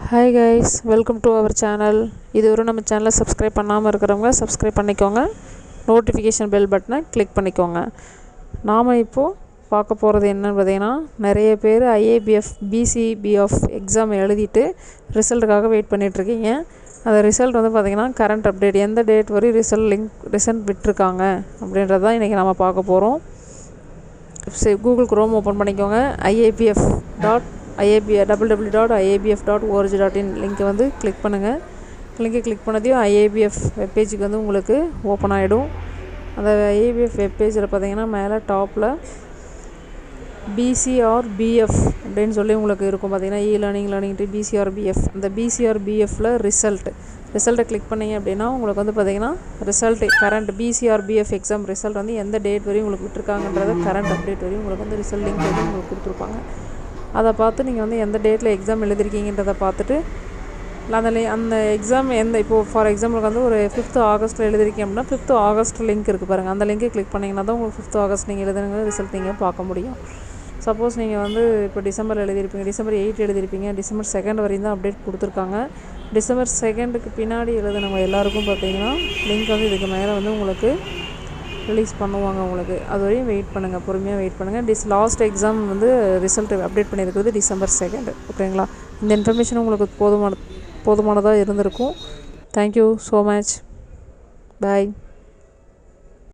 Hi guys, welcome to our channel. இதுவரை நம்ம சேனலை சப்ஸ்கிரைப் பண்ணாமல் இருக்கிறவங்க சப்ஸ்கிரைப் பண்ணிக்கோங்க. நோட்டிஃபிகேஷன் பெல் பட்டனை கிளிக் பண்ணிக்கோங்க. நாம் இப்போது பார்க்க போகிறது என்னன்னு பார்த்தீங்கன்னா, நிறைய பேர் IABF BCBF எக்ஸாம் எழுதிட்டு ரிசல்ட்டுக்காக வெயிட் பண்ணிகிட்ருக்கீங்க. அந்த ரிசல்ட் வந்து பார்த்திங்கன்னா கரண்ட் அப்டேட் எந்த டேட் வரை ரிசல்ட் விட்டுருக்காங்க அப்படின்றது தான் இன்றைக்கி நம்ம பார்க்க போகிறோம். கூகுள் குரோம் ஓப்பன் பண்ணிக்கோங்க. www.iabf.org.in லிங்க்கை வந்து கிளிக் பண்ணுங்கள். லிங்கை கிளிக் பண்ணதையும் IABF வெப்பேஜுக்கு வந்து உங்களுக்கு ஓப்பன் ஆகிடும். அந்த IABF வெப்பேஜில் பார்த்தீங்கன்னா மேலே டாப்பில் BCRBF அப்படின்னு சொல்லி உங்களுக்கு இருக்கும். பார்த்தீங்கன்னா லேர்னிங் BCRBF. அந்த BCRBFில் ரிசல்ட்டை கிளிக் பண்ணிங்க அப்படின்னா உங்களுக்கு வந்து பார்த்திங்கன்னா கரண்ட் BCRBF எக்ஸாம் ரிசல்ட் வந்து எந்த டேட் வரையும் உங்களுக்கு விட்டுருக்காங்கன்றத கரண்ட் அப்டேட் வரையும் உங்களுக்கு வந்து ரிசல்ட் லிங்க் வரையும் உங்களுக்கு கொடுத்துருப்பாங்க. அதை பார்த்து நீங்கள் வந்து எந்த டேட்டில் எக்ஸாம் எழுதிருக்கீங்கன்றதை பார்த்துட்டு அந்த எக்ஸாம் இப்போது ஃபார் எக்ஸாம்பிளுக்கு வந்து ஒரு 5th ஆகஸ்ட்டில் எழுதிருக்கீங்க அப்படின்னா 5th ஆகஸ்ட் லிங்க் இருக்குது பாருங்கள். அந்த லிங்கை கிளிக் பண்ணிங்கன்னா தான் உங்களுக்கு 5th ஆகஸ்ட் நீங்கள் எழுதுங்க ரிசல்ட் நீங்கள் பார்க்க முடியும். சப்போஸ் நீங்கள் வந்து இப்போ டிசம்பர் எழுதிருப்பீங்க, டிசம்பர் 8 எழுதிருப்பீங்க, டிசம்பர் 2 வரையும் தான் அப்டேட் கொடுத்துருக்காங்க. டிசம்பர் 2க்கு பின்னாடி எழுதுனவங்க எல்லாருக்கும் பார்த்தீங்கன்னா லிங்க் வந்து இதுக்கு மேலே வந்து உங்களுக்கு ரிலீஸ் பண்ணுவாங்க. உங்களுக்கு அது வரையும் வெயிட் பண்ணுங்கள், பொறுமையாக வெயிட் பண்ணுங்கள். லாஸ்ட் எக்ஸாம் வந்து ரிசல்ட் அப்டேட் பண்ணியிருக்கிறது டிசம்பர் 2. ஓகேங்களா? இந்த இன்ஃபர்மேஷன் உங்களுக்கு போதுமானதாக இருந்திருக்கும். Thank you so much. பாய்.